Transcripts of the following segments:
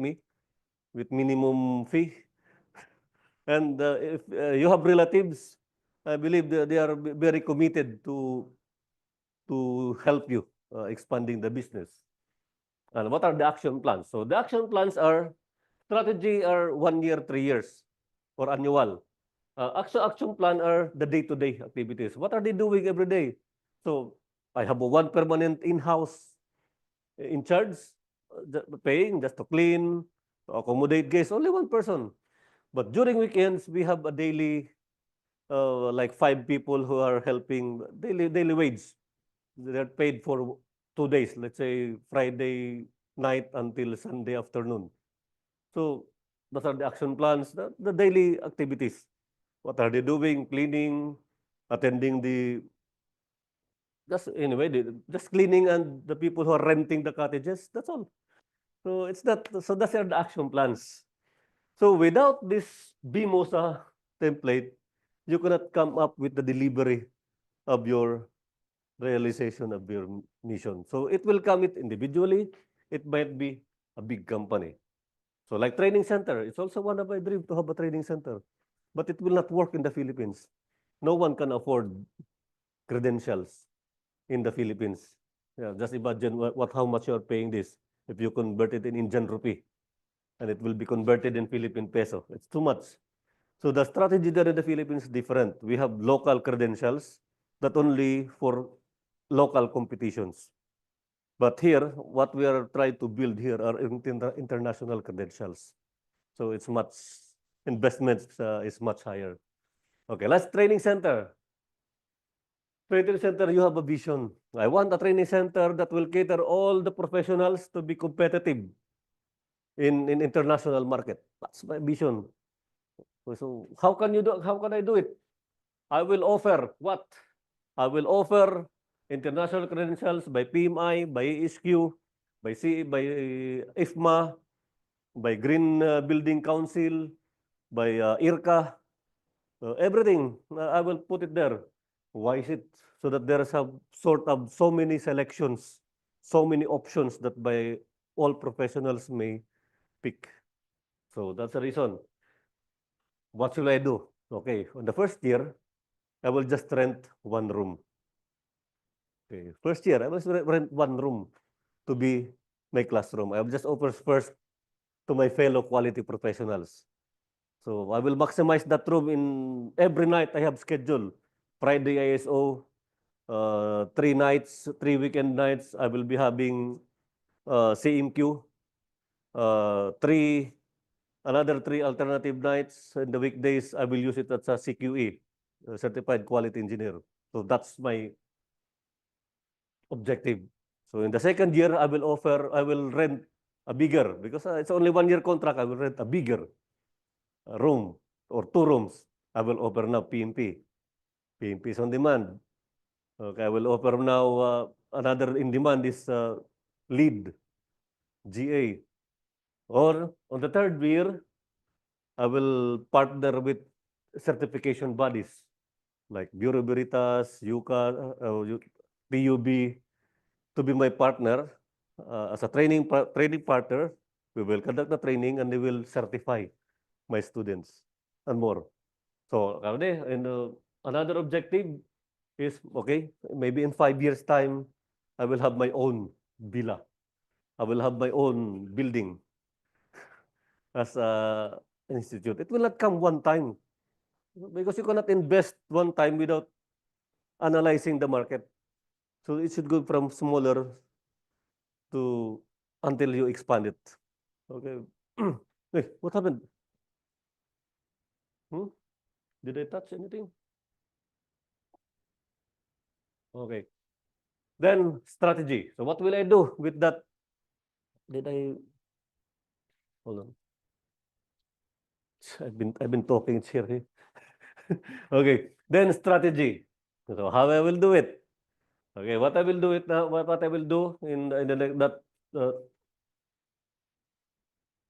me with minimum fee. And if you have relatives, I believe they are very committed to help you expanding the business. And what are the action plans? So the action plans are strategy are 1 year, 3 years, or annual. Action plan are the day-to-day activities. What are they doing every day? So I have one permanent in-house in charge, paying just to clean, to accommodate guests, only one person. But during weekends, we have a daily, like 5 people who are helping daily wage. They're paid for 2 days, let's say Friday night until Sunday afternoon. So those are the action plans, the daily activities. What are they doing? Cleaning, attending just cleaning and the people who are renting the cottages. That's all. So it's that. So that's the action plans. So without this BMOSA template, you cannot come up with the delivery of your realization of your mission. So it will come it individually. It might be a big company. So like training center, it's also one of my dreams to have a training center, but it will not work in the Philippines. No one can afford credentials in the Philippines. Yeah, just imagine how much you're paying this if you convert it in Indian rupee, and it will be converted in Philippine peso. It's too much. So the strategy there in the Philippines is different. We have local credentials that only for local competitions. But here, what we are trying to build here are international credentials. So it's much, investment is much higher. Okay, last training center. Training center, you have a vision. I want a training center that will cater all the professionals to be competitive in international market. That's my vision. So how can you do? How can I do it? I will offer what? I will offer international credentials by PMI, by ESQ, by IFMA, by Green Building Council, by IRCA, everything. I will put it there. Why is it? So that there is a sort of so many selections, so many options that by all professionals may pick. So that's the reason. What should I do? Okay, on the first year, I will just rent one room. Okay, first year, I will rent one room to be my classroom. I will just offer first to my fellow quality professionals. So I will maximize that room in every night I have scheduled. Friday ISO, 3 nights, 3 weekend nights, I will be having CMQ, another 3 alternative nights. In the weekdays, I will use it as a CQE, Certified Quality Engineer. So that's my objective. So in the second year, I will rent a bigger, because it's only 1 year contract, I will rent a bigger room or 2 rooms. I will offer now PMP. PMP is on demand. Okay, I will offer now another in demand is lead, GA. Or on the third year, I will partner with certification bodies like Bureau Veritas, UCA, PUB to be my partner as a training partner. We will conduct the training and they will certify my students and more. So, and another objective is, okay, maybe in 5 years' time, I will have my own villa. I will have my own building as an institute. It will not come one time because you cannot invest one time without analyzing the market. So it should go from smaller to until you expand it. Okay. Hey, what happened? Hmm? Did I touch anything? Okay. Then strategy. So what will I do with that? Did I hold on? I've been talking, it's here. Okay. Then strategy. So how I will do it? Okay, what I will do it now? What I will do in the that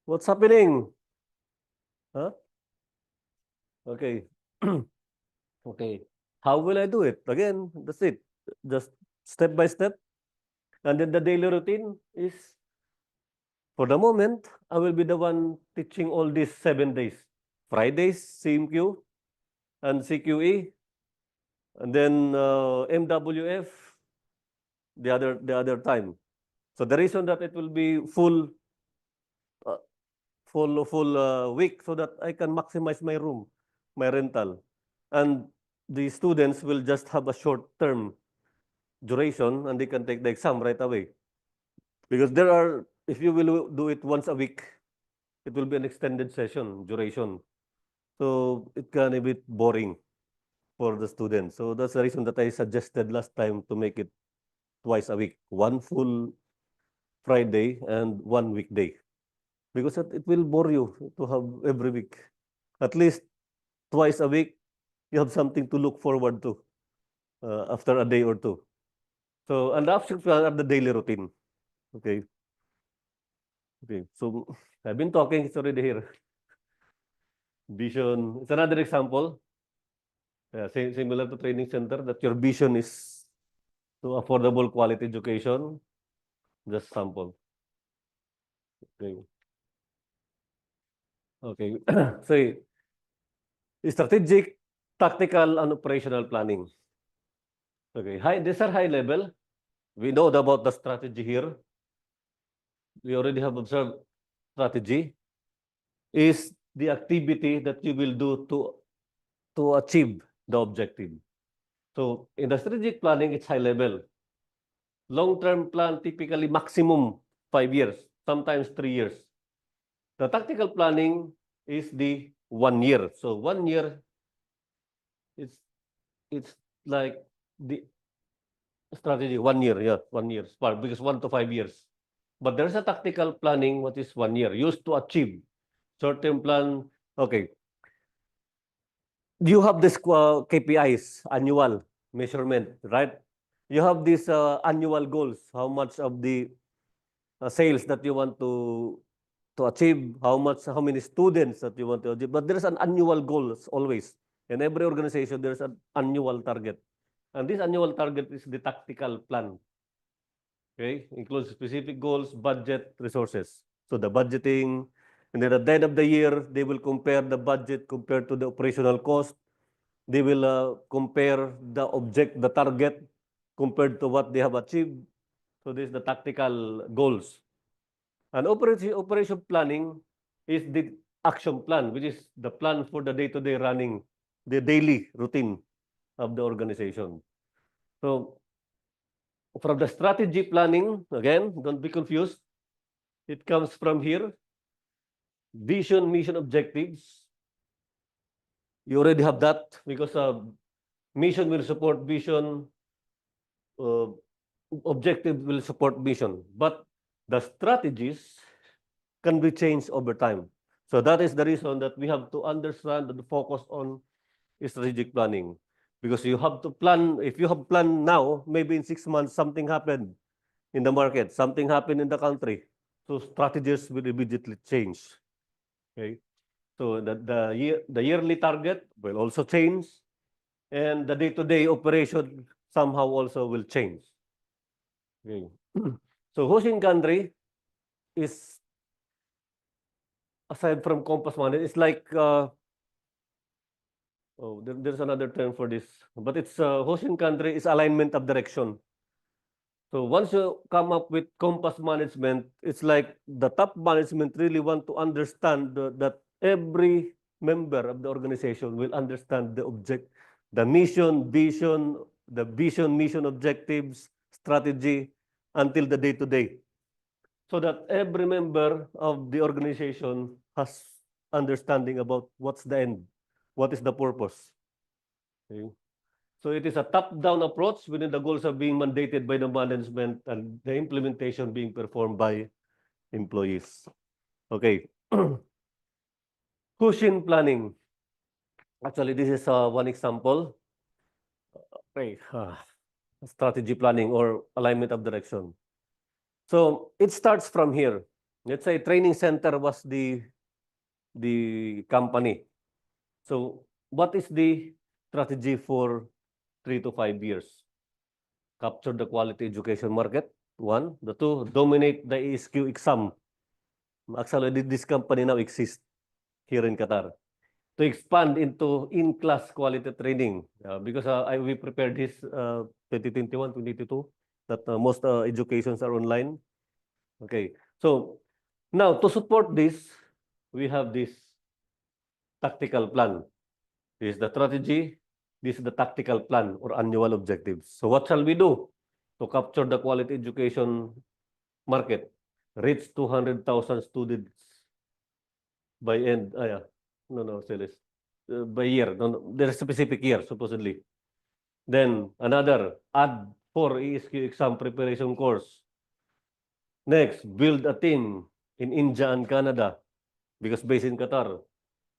what's happening? Huh? Okay. Okay. How will I do it? Again, that's it. Just step by step. And then the daily routine is For the moment, I will be the one teaching all these 7 days. Fridays, CMQ and CQE, and then MWF the other time. So the reason that it will be uh, full week so that I can maximize my room, my rental, and the students will just have a short term duration and they can take the exam right away. Because if you will do it once a week, it will be an extended session duration. So it can be a bit boring for the students. So that's the reason that I suggested last time to make it twice a week, one full Friday and one weekday. Because it will bore you to have every week. At least twice a week, you have something to look forward to after a day or two. So, and the options are the daily routine. Okay. Okay. So, I've been talking, it's already here. Vision. It's another example. Similar to training center, that your vision is to affordable quality education. Just sample. Okay. Okay. So, strategic, tactical, and operational planning. Okay. These are high level. We know about the strategy here. We already have observed strategy is the activity that you will do to achieve the objective. So in the strategic planning, it's high level. Long-term plan, typically maximum 5 years, sometimes 3 years. The tactical planning is the 1 year. So 1 year, it's it's like the strategy 1 year, yeah, 1 year, because 1 to 5 years. But there's a tactical planning, what is 1 year, used to achieve short-term plan. Okay, you have this KPIs, annual measurement, right? You have these annual goals, how much of the sales that you want to achieve, how many students that you want to achieve. But there's an annual goals always. In every organization, there's an annual target. And this annual target is the tactical plan. Okay, includes specific goals, budget, resources. So the budgeting, and then at the end of the year, they will compare the budget compared to the operational cost. They will compare the target compared to what they have achieved. So this is the tactical goals. And operation planning is the action plan, which is the plan for the day-to-day running, the daily routine of the organization. So from the strategy planning, again, don't be confused. It comes from here. Vision, mission, objectives. You already have that because mission will support vision, uh, objective will support mission. But the strategies can be changed over time. So that is the reason that we have to understand and focus on strategic planning. Because you have to plan, if you have planned now, maybe in 6 months, something happened in the market, something happened in the country. So strategies will immediately change. Okay. So the yearly target will also change, and the day-to-day operation somehow also will change. Okay. So hosting country is, aside from compass management, it's like there's another term for this, but it's hosting country is alignment of direction. So once you come up with compass management, it's like the top management really want to understand that every member of the organization will understand the mission, vision, mission, objectives, strategy until the day-to-day. So that every member of the organization has understanding about what's the end, what is the purpose. Okay. So it is a top-down approach within the goals are being mandated by the management and the implementation being performed by employees. Okay. Cushion planning. Actually, this is one example. Okay. Strategy planning or alignment of direction. So it starts from here. Let's say training center was the company. So what is the strategy for 3 to 5 years? Capture the quality education market, one. The two, dominate the ASQ exam Actually, this company now exists here in Qatar to expand into in-class quality training because we prepared this 2021, 2022 that most educations are online. Okay, so now to support this, we have this tactical plan. This is the strategy. This is the tactical plan or annual objectives. So what shall we do to capture the quality education market? Reach 200,000 students by end. No, Celeste. By year. No, there's a specific year, supposedly. Then another, add 4 ESQ exam preparation course. Next, build a team in India and Canada because based in Qatar.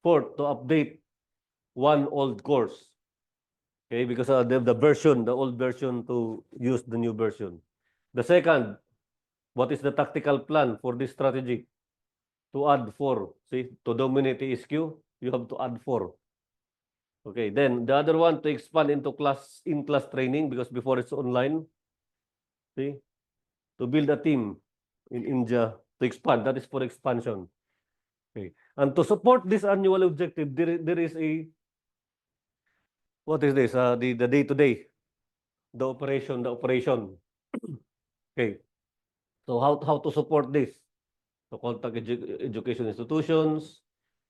Fourth, to update one old course. Okay, because the old version to use the new version. The second, what is the tactical plan for this strategy? To add 4. See, to dominate the ESQ, you have to add 4. Okay, then the other one to expand into in-class training because before it's online. See, to build a team in India to expand. That is for expansion. Okay, and to support this annual objective, there is a what is this? The day-to-day, the operation. Okay, so how to support this? To contact education institutions,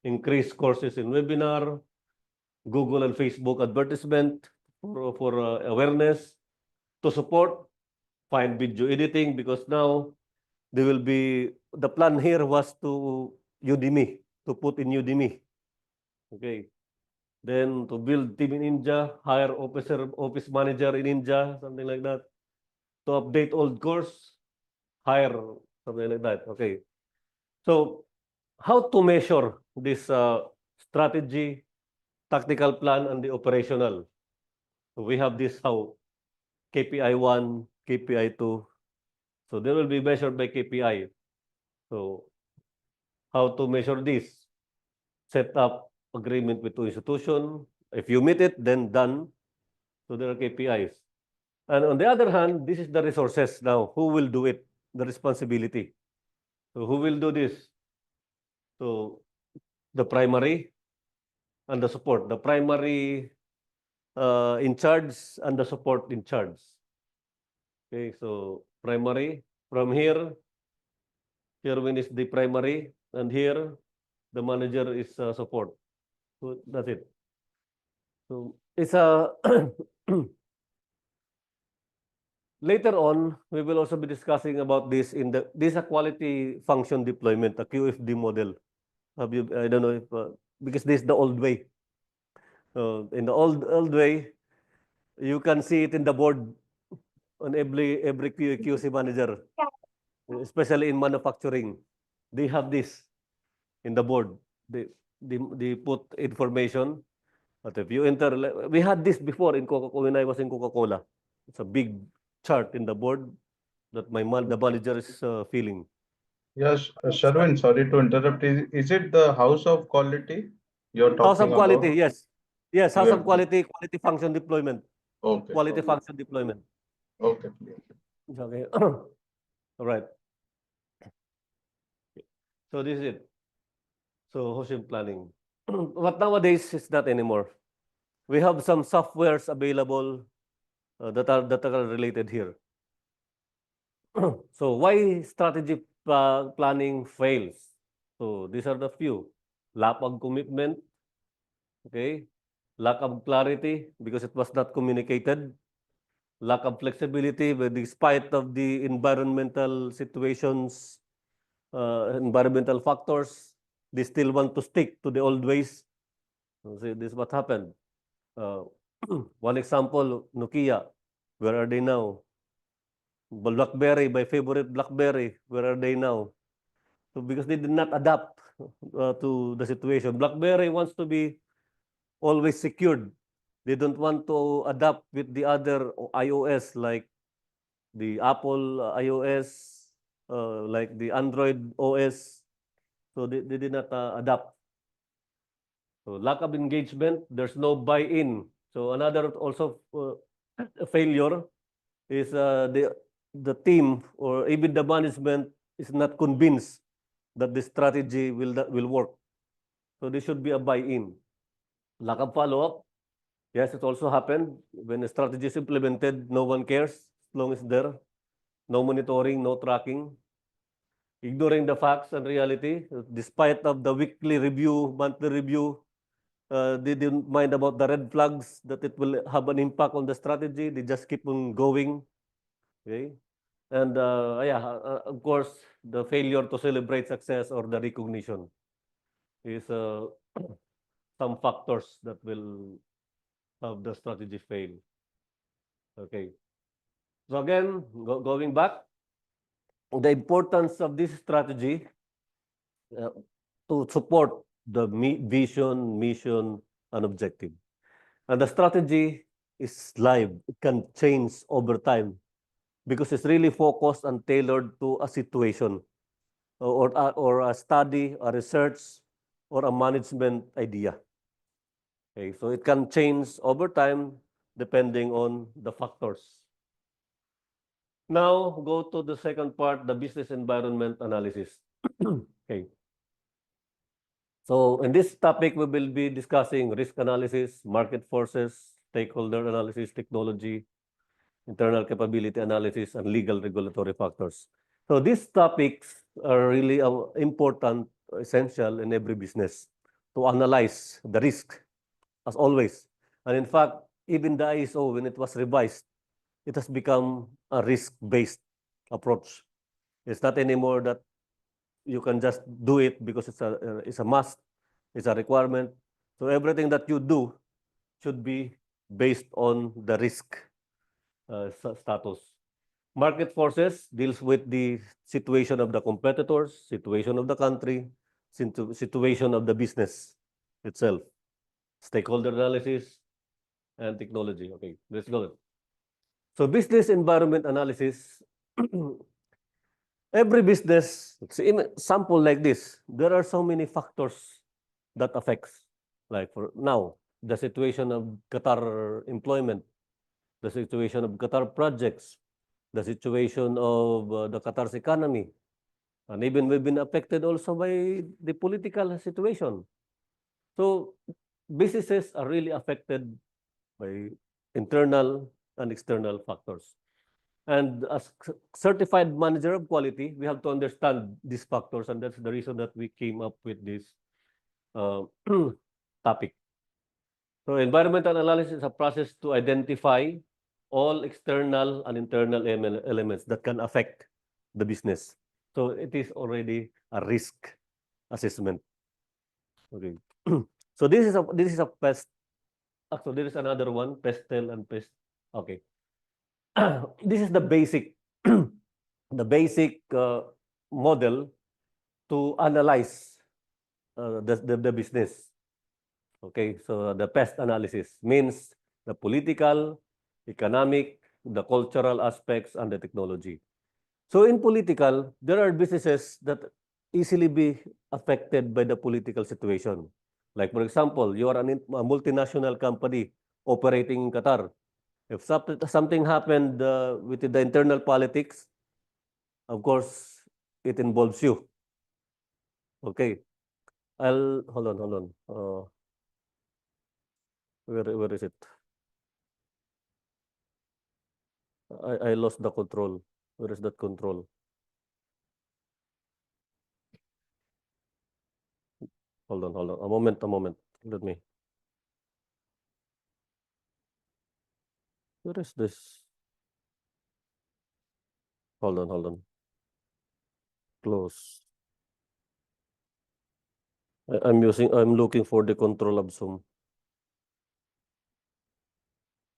increase courses in webinar, Google and Facebook advertisement for awareness, to support, find video editing because now the plan here was to Udemy, to put in Udemy. Okay. Then to build team in India, hire office manager in India, something like that. To update old course, hire something like that. Okay. So how to measure this strategy, tactical plan, and the operational? So we have this how KPI 1, KPI 2. So they will be measured by KPI. So how to measure this? Set up agreement with two institutions. If you meet it, then done. So there are KPIs. And on the other hand, this is the resources now. Who will do it? The responsibility. So who will do this? So the primary and the support. The primary in charge and the support in charge. Okay, so primary from here when is the primary, and here the manager is support. So that's it. So it's a later on we will also be discussing about this this is a quality function deployment, a QFD model. Have you? I don't know if because this is the old way. In the old way, you can see it in the board on every QC manager, especially in manufacturing. They have this in the board. They put information. But if you enter, we had this before in Coca-Cola when I was in Coca-Cola. It's a big chart in the board that the manager is filling. Yes, Sharwin, sorry to interrupt. Is it the House of Quality you're House of talking quality, about? yes. Yes, House of QFD. quality function deployment. Okay, Quality okay, function deployment. okay. Okay. All right. So this is it. So Hoshin planning. But nowadays it's not anymore. We have some softwares available that are related here. So why strategy planning fails? So these are the few. Lack of commitment, okay? Lack of clarity because it was not communicated. Lack of flexibility, but despite of the environmental situations, environmental factors, they still want to stick to the old ways. So this is what happened. Uh, one example, Nokia, where are they now? BlackBerry, my favorite BlackBerry, where are they now? So because they did not adapt to the situation. BlackBerry wants to be always secured. They don't want to adapt with the other iOS like the Apple iOS, like the Android OS. So they did not adapt. So lack of engagement, there's no buy-in. So another also failure is the team or even the management is not convinced that this strategy will work. So there should be a buy-in. Lack of follow-up. Yes, it also happened. When a strategy is implemented, no one cares as long as there. No monitoring, no tracking. Ignoring the facts and reality, despite of the weekly review, monthly review, they didn't mind about the red flags that it will have an impact on the strategy. They just keep on going. Okay. And of course, the failure to celebrate success or the recognition is some factors that will have the strategy fail. Okay. So again, going back, the importance of this strategy uh, to support the vision, mission, and objective. And the strategy is live. It can change over time because it's really focused and tailored to a situation or a study, a research, or a management idea. Okay, so it can change over time depending on the factors. Now, go to the second part, the business environment analysis. Okay. So in this topic, we will be discussing risk analysis, market forces, stakeholder analysis, technology, internal capability analysis, and legal regulatory factors. So these topics are really important, essential in every business to analyze the risk, as always. And in fact, even the ISO, when it was revised, it has become a risk-based approach. It's not anymore that you can just do it because it's a must, it's a requirement. So everything that you do should be based on the risk status. Market forces deals with the situation of the competitors, situation of the country, situation of the business itself. Stakeholder analysis and technology. Okay, let's go. So business environment analysis, every business, sample like this, there are so many factors that affects. Like for now, the situation of Qatar employment, the situation of Qatar projects, the situation of the Qatar's economy, and even we've been affected also by the political situation. So businesses are really affected by internal and external factors. And as certified manager of quality, we have to understand these factors, and that's the reason that we came up with this uh, topic. So environmental analysis is a process to identify all external and internal elements that can affect the business. So it is already a risk assessment. Okay. So this is a pest. Actually, there is another one, pestel and pest. Okay. This is the basic the basic model to analyze the business. Okay, so the pest analysis means the political, economic, the cultural aspects, and the technology. So in political, there are businesses that easily be affected by the political situation. Like for example, you are a multinational company operating in Qatar. If something happened with the internal politics, of course, it involves you. Okay, I'll hold on, hold on. Where is it? I lost the control. Where is that control? Hold on, hold on. A moment, a moment. Let me. Where is this? Hold on, hold on. Close. I'm looking for the control of Zoom.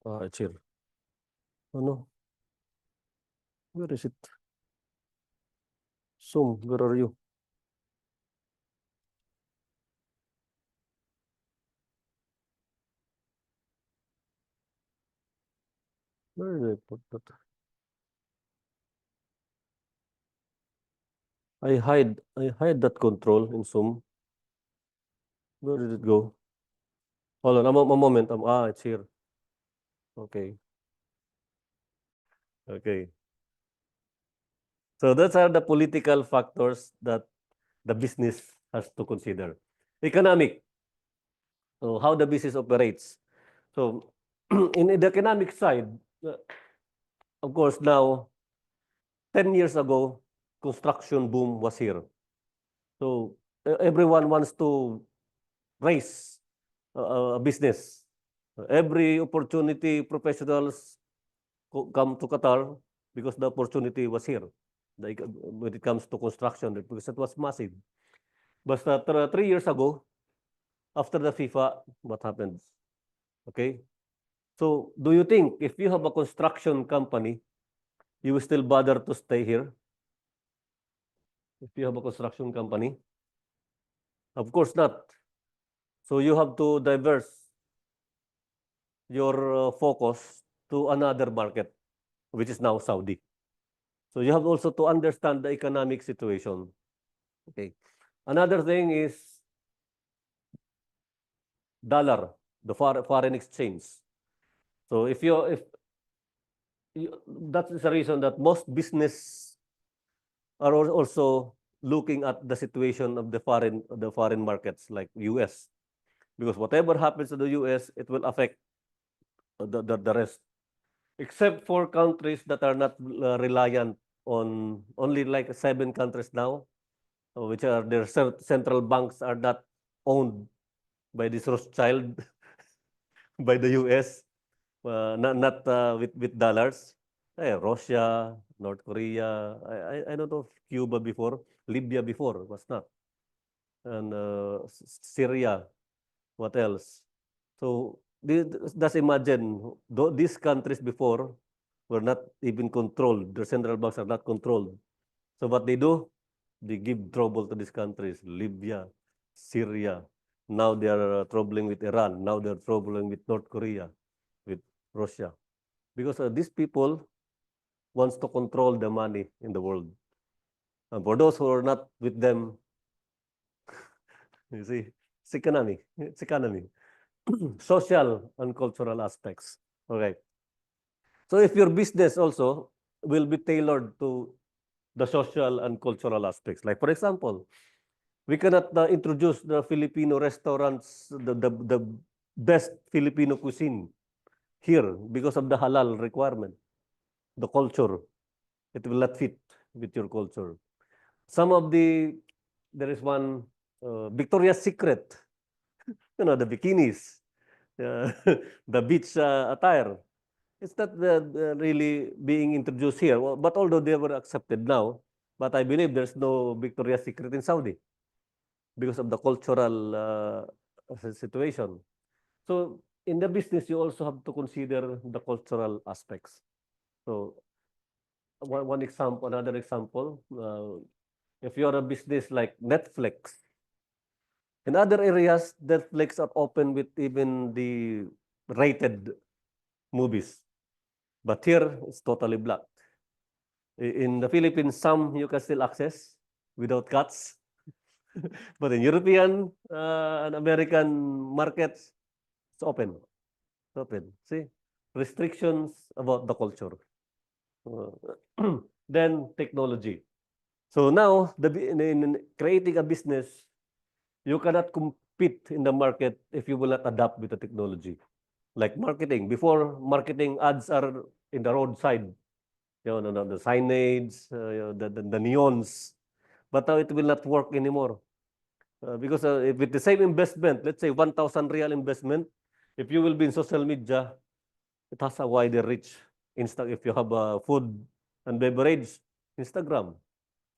Ah, it's here. Oh no. Where is it? Zoom, where are you? Where did I put that? I hide that control in Zoom. Where did it go? Hold on, a moment. It's here. Okay. Okay. So those are the political factors that the business has to consider. Economic, so how the business operates. So in the economic side, of course, now 10 years ago, construction boom was here. So everyone wants to raise a business. Every opportunity, professionals come to Qatar because the opportunity was here. When it comes to construction, because it was massive. But 3 years ago, after the FIFA, what happened? Okay. So do you think if you have a construction company, you will still bother to stay here? If you have a construction company? Of course not. So you have to diverse your focus to another market, which is now Saudi. So you have also to understand the economic situation. Okay. Another thing is dollar, the foreign exchange. So if that is the reason that most business are also looking at the situation of the foreign markets like US, because whatever happens to the US, it will affect the rest, except for countries that are not reliant on only like 7 countries now, which are their central banks are not owned by this Rothschild by the US, not with dollars. Russia, North Korea, I don't know if Cuba before, Libya before was not, and Syria, what else? So just imagine these countries before were not even controlled. Their central banks are not controlled. So what they do, they give trouble to these countries, Libya, Syria. Now they are troubling with Iran. Now they're troubling with North Korea, with Russia, because these people wants to control the money in the world. And for those who are not with them, you see, it's economy. It's economy. Social and cultural aspects. Okay. So if your business also will be tailored to the social and cultural aspects. Like for example, we cannot introduce the Filipino restaurants, the best Filipino cuisine here because of the halal requirement, the culture. It will not fit with your culture. There is one Victoria's Secret, the bikinis, the beach attire. It's not really being introduced here. Well, but although they were accepted now, but I believe there's no Victoria's Secret in Saudi because of the cultural situation. So in the business, you also have to consider the cultural aspects. So one example, another example, if you're a business like Netflix, in other areas, Netflix are open with even the rated movies. But here, it's totally blocked. In the Philippines, some you can still access without cuts. But in European and American markets, it's open. It's open. See? Restrictions about the culture. Then technology. So now, in creating a business, you cannot compete in the market if you will not adapt with the technology. Like marketing. Before, marketing ads are in the roadside. The signage, the neons. But now it will not work anymore. Because with the same investment, let's say 1,000 real investment, if you will be in social media, it has a wider reach. If you have food and beverage, Instagram,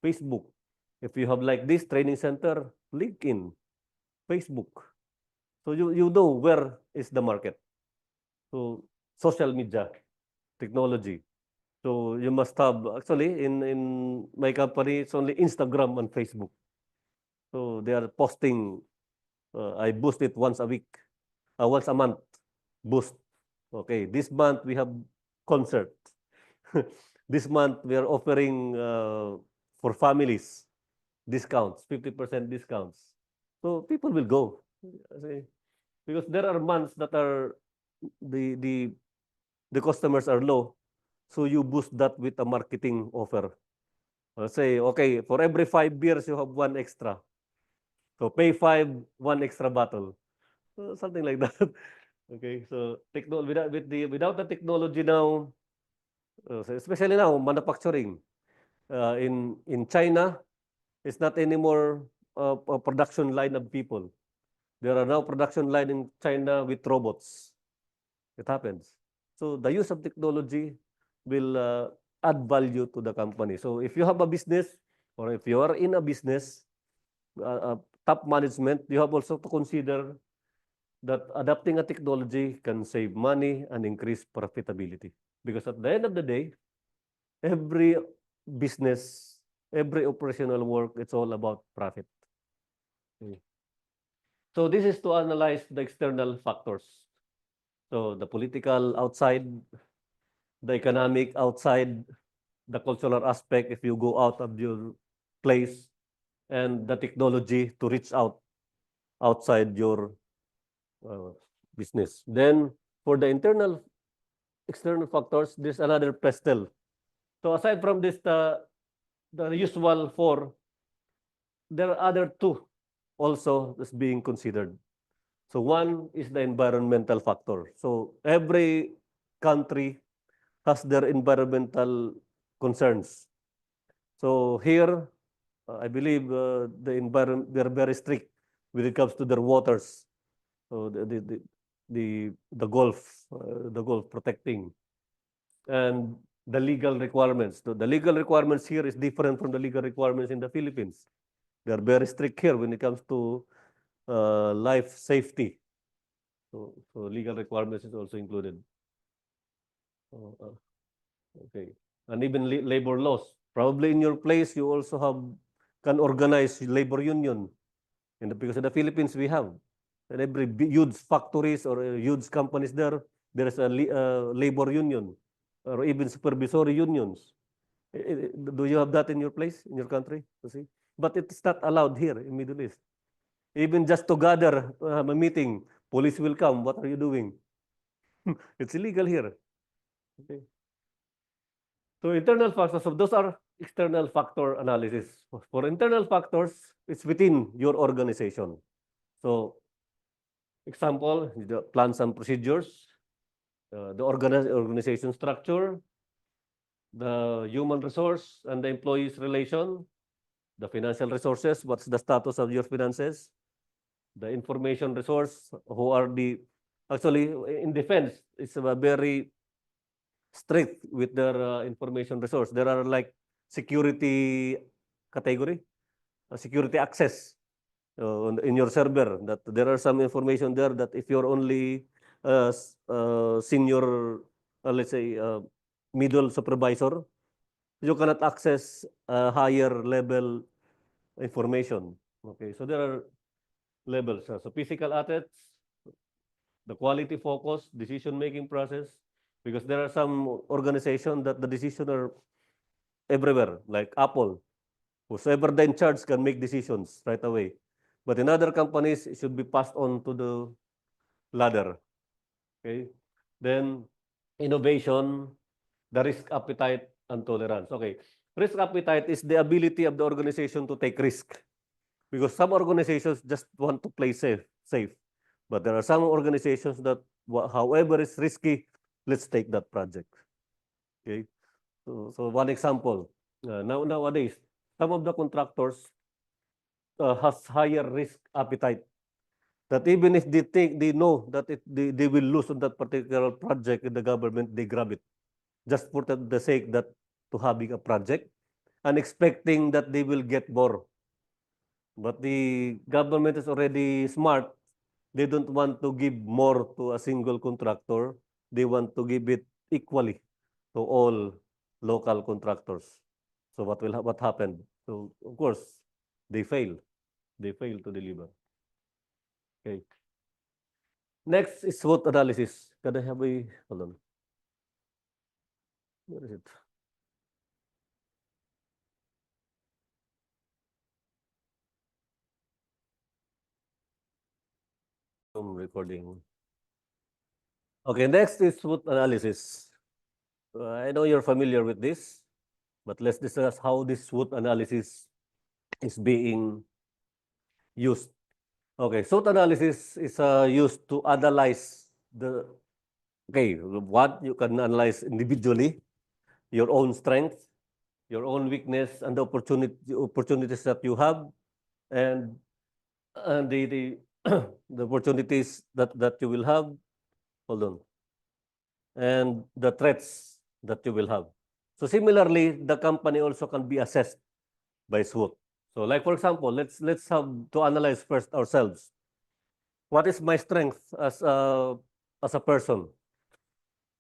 Facebook. If you have like this training center, LinkedIn, Facebook. So you know where is the market. So social media, technology. So you must have, actually, in my company, it's only Instagram and Facebook. So they are posting, I boost it once a week, once a month, boost. Okay, this month we have concert. This month we are offering for families discounts, 50% discounts. So people will go. Because there are months that are the customers are low. So you boost that with a marketing offer. Let's say, okay, for every 5 years, you have one extra. So pay five, one extra bottle. So something like that. Okay, so without the technology now, especially now, manufacturing in China, it's not anymore a production line of people. There are now production line in China with robots. It happens. So the use of technology will add value to the company. So if you have a business or if you are in a business, top management, you have also to consider that adapting a technology can save money and increase profitability. Because at the end of the day, every business, every operational work, it's all about profit. Okay. So this is to analyze the external factors. So the political outside, the economic outside, the cultural aspect if you go out of your place, and the technology to reach out outside your uh, business. Then for the internal external factors, there's another pestle. So aside from this, the usual four, there are other two also that's being considered. So one is the environmental factor. So every country has their environmental concerns. So here, I believe the environment, they're very strict when it comes to their waters. So the Gulf protecting, and the legal requirements. So the legal requirements here is different from the legal requirements in the Philippines. They are very strict here when it comes to life safety. So legal requirements is also included. Okay. And even labor laws. Probably in your place, you also can organize labor union. Because in the Philippines, we have. And every huge factories or huge companies there is a labor union or even supervisory unions. Do you have that in your place, in your country? To see? But it's not allowed here in Middle East. Even just to gather a meeting, police will come. What are you doing? It's illegal here. Okay. So internal factors, so those are external factor analysis. For internal factors, it's within your organization. So example, the plans and procedures, the organization structure, the human resource and the employees relation, the financial resources, what's the status of your finances, the information resource, who are actually in defense, it's a very strict with their information resource. There are like security category, security access in your server, that there are some information there that if you're only senior, let's say middle supervisor, you cannot access higher level information. Okay, so there are levels. So physical assets, the quality focus, decision-making process, because there are some organizations that the decision are everywhere, like Apple. Whoever the in charge can make decisions right away. But in other companies, it should be passed on to the ladder. Okay. Then innovation, the risk appetite and tolerance. Okay. Risk appetite is the ability of the organization to take risk. Because some organizations just want to play safe. But there are some organizations that, however is risky, let's take that project. Okay. So one example, nowadays, some of the contractors has higher risk appetite. That even if they know that they will lose on that particular project in the government, they grab it just for the sake that to having a project and expecting that they will get more. But the government is already smart. They don't want to give more to a single contractor. They want to give it equally to all local contractors. So what happened? So of course, they fail. They fail to deliver. Okay. Next is SWOT analysis. Can I have hold on. Where is it? Recording. Okay, next is SWOT analysis. I know you're familiar with this. But let's discuss how this SWOT analysis is being used. Okay, SWOT analysis is used to analyze what you can analyze individually, your own strength, your own weakness, and the opportunities that you have, and the the opportunities that you will have. Hold on. And the threats that you will have. So similarly, the company also can be assessed by SWOT. So like for example, let's have to analyze first ourselves. What is my strength as a person?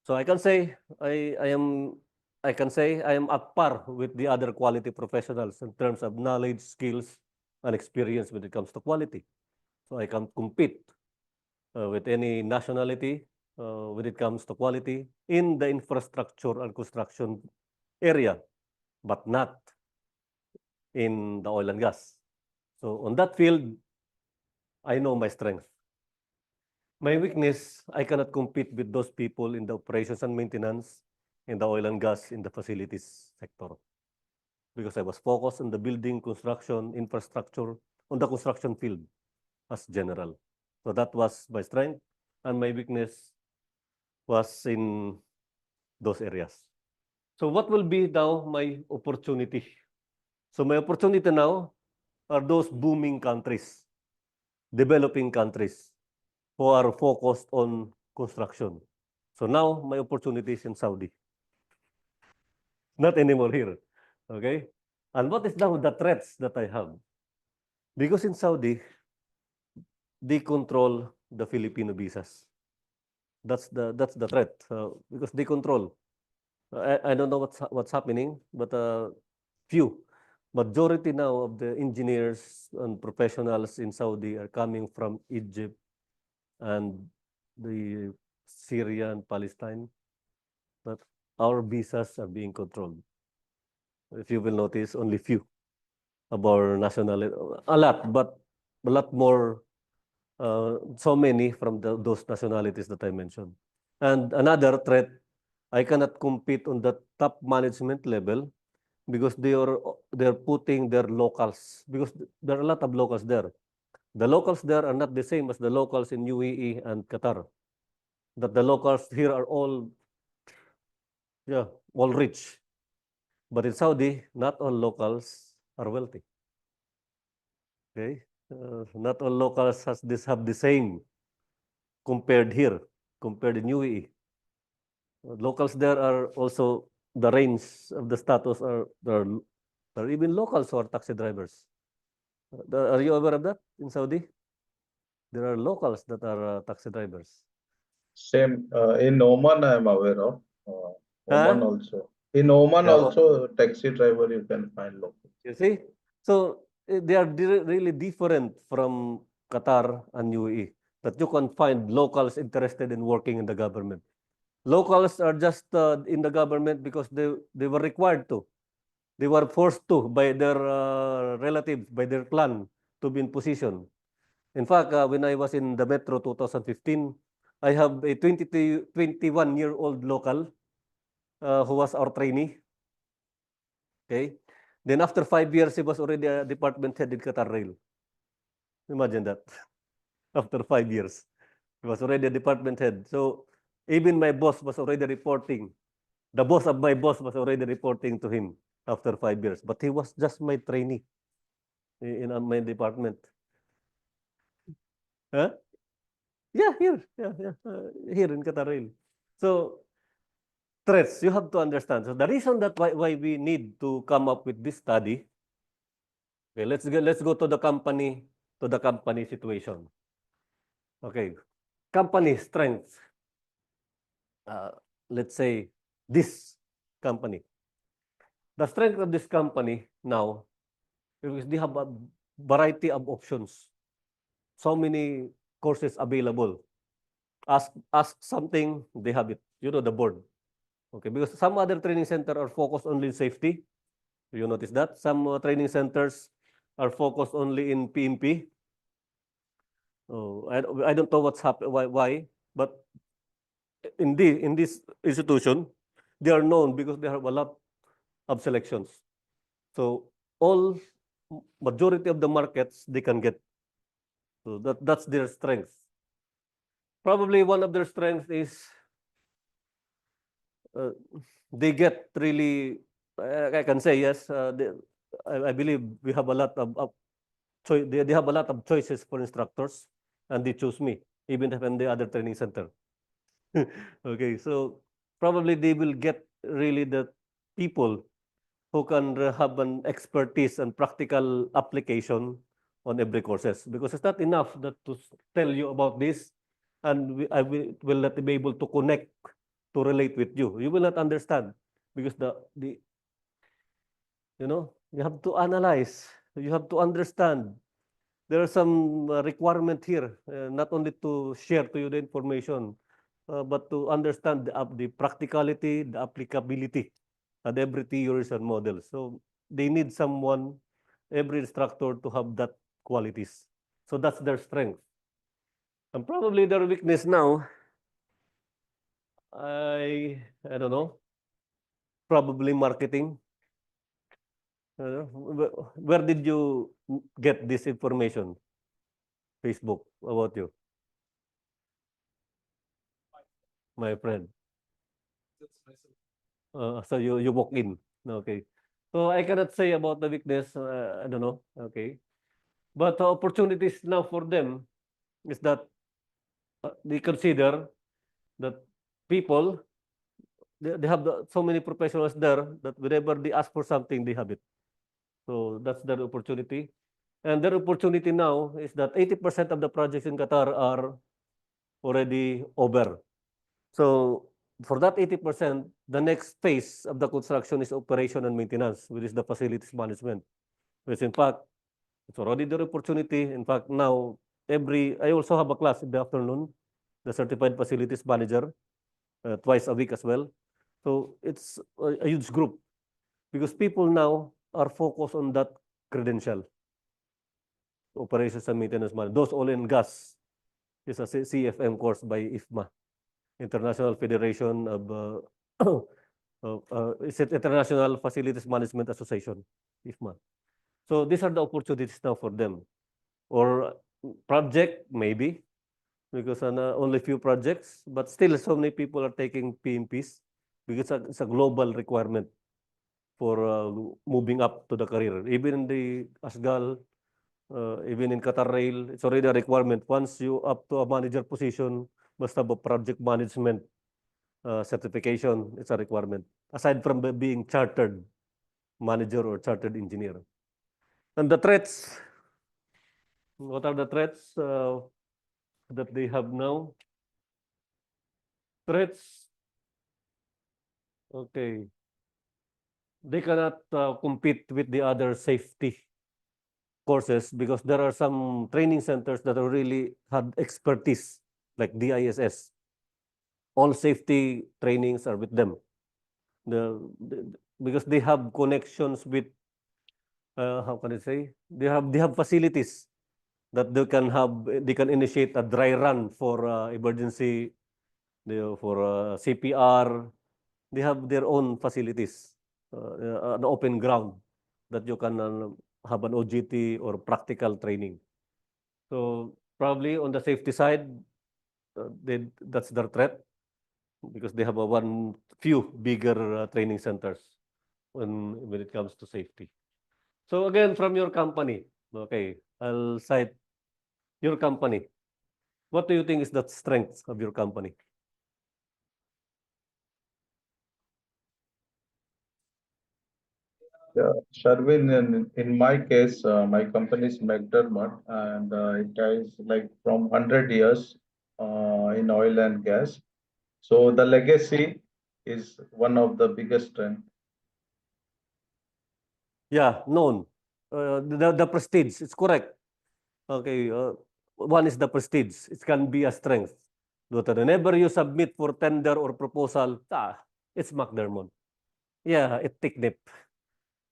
So I can say I can say I am at par with the other quality professionals in terms of knowledge, skills, and experience when it comes to quality. So I can compete with any nationality when it comes to quality in the infrastructure and construction area, but not in the oil and gas. So on that field, I know my strength. My weakness, I cannot compete with those people in the operations and maintenance, in the oil and gas, in the facilities sector. Because I was focused on the building, construction, infrastructure, on the construction field as general. So that was my strength, and my weakness was in those areas. So what will be now my opportunity? So my opportunity now are those booming countries, developing countries who are focused on construction. So now my opportunity is in Saudi, not anymore here. Okay? And what is now the threats that I have? Because in Saudi, they control the Filipino visas. That's the threat because they control. I don't know what's happening, but few majority now of the engineers and professionals in Saudi are coming from Egypt and the Syria and Palestine. But our visas are being controlled. If you will notice, only few of our nationality, a lot, but a lot more, so many from those nationalities that I mentioned. And another threat, I cannot compete on the top management level because they're putting their locals, because there are a lot of locals there. The locals there are not the same as the locals in UAE and Qatar. That the locals here are all, yeah, all rich. But in Saudi, not all locals are wealthy. Okay, not all locals have the same compared here, compared in UAE. Locals there are also the range of the status there are even locals who are taxi drivers. Are you aware of that in Saudi? There are locals that are taxi drivers. Same in Oman, I am aware of. Oman Huh? also. In Oman Yeah. also, taxi driver you can find local. You see? So they are really different from Qatar and UAE. That you can find locals interested in working in the government. Locals are just in the government because they were required to. They were forced to by their relatives, by their clan to be in position. In fact, when I was in the Metro 2015, I have a 21-year-old local who was our trainee. Okay. Then after 5 years, he was already a department head in Qatar Rail. Imagine that. After 5 years, he was already a department head. So even my boss was already reporting. The boss of my boss was already reporting to him after 5 years. But he was just my trainee in my department. Huh? Yeah, here. Yeah. Here in Qatar Rail. So threats, you have to understand. So the reason that why we need to come up with this study. Okay, let's go to the company situation. Okay, company strength. Uh, let's say this company. The strength of this company now, because they have a variety of options. So many courses available. Ask something, they have it. You know the board. Okay, because some other training center are focused only in safety. You notice that? Some training centers are focused only in PMP. Oh, I don't know what's happened, why, but in this institution, they are known because they have a lot of selections. So all majority of the markets they can get. So that's their strength. Probably one of their strengths is uh, they get really. I can say yes. I believe we have a lot of they have a lot of choices for instructors, and they choose me even if in the other training center. Okay, so probably they will get really the people who can have an expertise and practical application on every courses, because it's not enough that to tell you about this and I will not be able to connect to relate with you. You will not understand because the you have to analyze, you have to understand. There are some requirement here, not only to share to you the information, but to understand the practicality, the applicability at every theories and models. So they need someone, every instructor, to have that qualities. So that's their strength. And probably their weakness now, I don't know, probably marketing. Where did you get this information? Facebook, about you, my friend. So you walk in. Okay. So I cannot say about the weakness. I don't know. Okay. But the opportunities now for them is that they consider that people they have so many professionals there that whenever they ask for something, they have it. So that's their opportunity. And their opportunity now is that 80% of the projects in Qatar are already over. So for that 80%, the next phase of the construction is operation and maintenance, which is the facilities management. Which in fact, it's already their opportunity. In fact, now I also have a class in the afternoon, the certified facilities manager, twice a week as well. So it's a huge group because people now are focused on that credential, operations and maintenance management. Those oil and gas is a CFM course by IFMA, International Federation of it's an International Facilities Management Association, IFMA. So these are the opportunities now for them. Or project, maybe, because only few projects, but still so many people are taking PMPs because it's a global requirement for moving up to the career. Even in the ASGAL, even in Qatar Rail, it's already a requirement. Once you up to a manager position, must have a project management certification. It's a requirement. Aside from being chartered manager or chartered engineer. And the threats, what are the threats that they have now? Threats, okay. They cannot compete with the other safety courses because there are some training centers that are really have expertise, like DISS. All safety trainings are with them. Because they have connections with, how can I say? They have facilities that they can initiate a dry run for emergency, for CPR. They have their own facilities, an open ground that you can have an OGT or practical training. So probably on the safety side, that's their threat because they have a few bigger training centers when it comes to safety. So again, from your company, okay, I'll cite your company. What do you think is the strength of your company? Yeah, Sharwin, in my case, my company is McDermott, and it is like from 100 years in oil and gas. So the legacy is one of the biggest strength. Yeah, known. The prestige, it's correct. Okay, one is the prestige. It can be a strength. But whenever you submit for tender or proposal, it's McDermott. Yeah, it's Technip.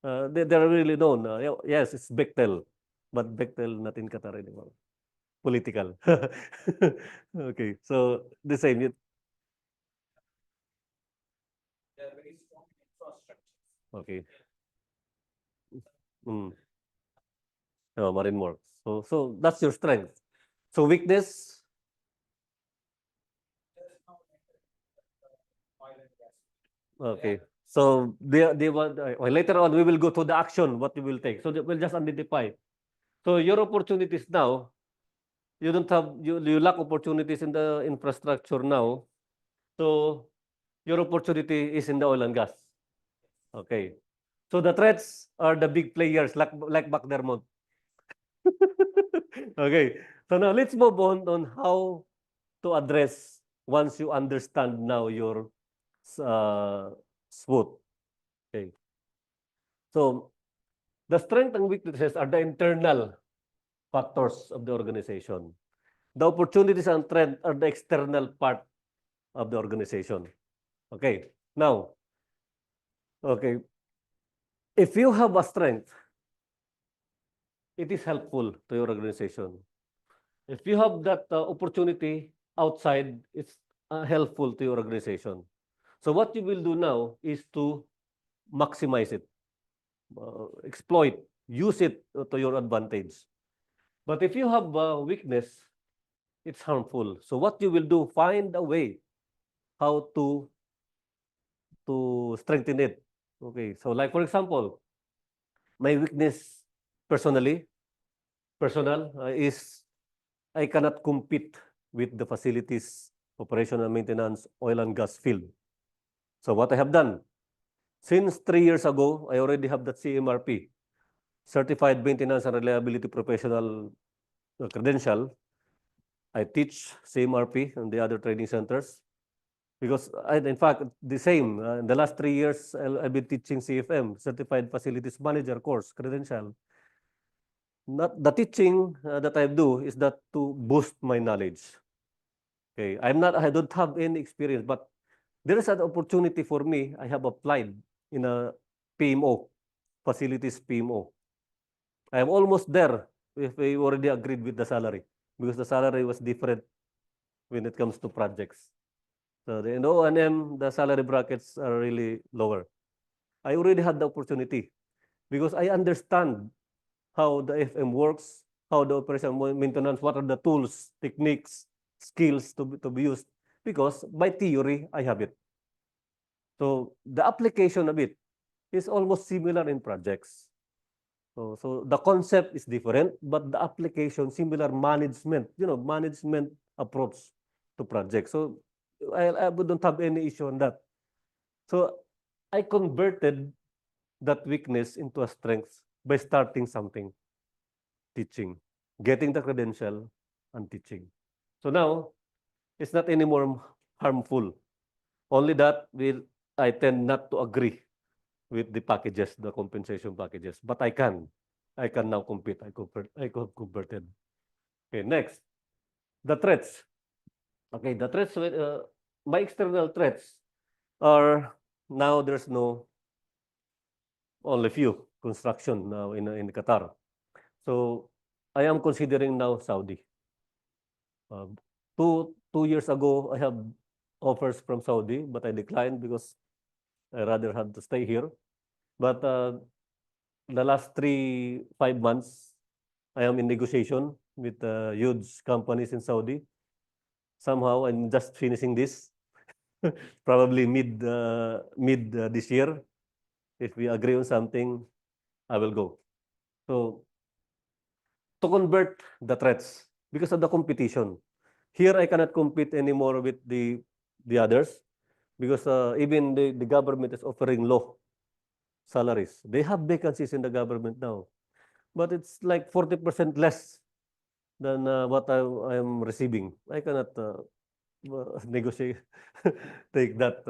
They're really known. Yes, it's Bechtel, but Bechtel not in Qatar anymore. Political. Okay, so the same. Okay. Mm. Marine works. So that's your strength. So weakness. Okay. So they want well, later on we will go to the action what we will take. So we'll just identify. So your opportunities now, you don't have you lack opportunities in the infrastructure now. So your opportunity is in the oil and gas. Okay. So the threats are the big players like McDermott. Okay. So now let's move on how to address once you understand now your uh, SWOT. Okay. So the strength and weaknesses are the internal factors of the organization. The opportunities and trend are the external part of the organization. Okay. Now, okay, if you have a strength, it is helpful to your organization. If you have that opportunity outside, it's helpful to your organization. So what you will do now is to maximize it, exploit, use it to your advantage. But if you have a weakness, it's harmful. So what you will do, find a way how to strengthen it. Okay, so like for example, my weakness personally, personal is I cannot compete with the facilities, operation and maintenance, oil and gas field. So what I have done, since 3 years ago, I already have that CMRP, Certified Maintenance and Reliability Professional credential. I teach CMRP and the other training centers because in fact, the same, in the last 3 years, I've been teaching CFM, Certified Facilities Manager course, credential. Not the teaching that I do is that to boost my knowledge. Okay, I don't have any experience, but there is an opportunity for me. I have applied in a PMO, facilities PMO. I am almost there if we already agreed with the salary because the salary was different when it comes to projects. So in O&M, the salary brackets are really lower. I already had the opportunity because I understand how the FM works, how the operation maintenance, what are the tools, techniques, skills to be used. Because by theory, I have it. So the application of it is almost similar in projects. So the concept is different, but the application, similar management, management approach to projects. So I don't have any issue on that. So I converted that weakness into a strength by starting something, teaching, getting the credential and teaching. So now it's not anymore harmful. Only that I tend not to agree with the packages, the compensation packages, but I can now compete. I converted. Okay, next, the threats. Okay, the threats with my external threats are now there's no only few construction now in Qatar. So I am considering now Saudi. Uh, two years ago, I have offers from Saudi, but I declined because I rather had to stay here. But the last 5 months, I am in negotiation with huge companies in Saudi. Somehow, I'm just finishing this, probably mid this year. If we agree on something, I will go. So to convert the threats because of the competition. Here, I cannot compete anymore with the others because even the government is offering low salaries. They have vacancies in the government now, but it's like 40% less than what I am receiving. I cannot negotiate, take that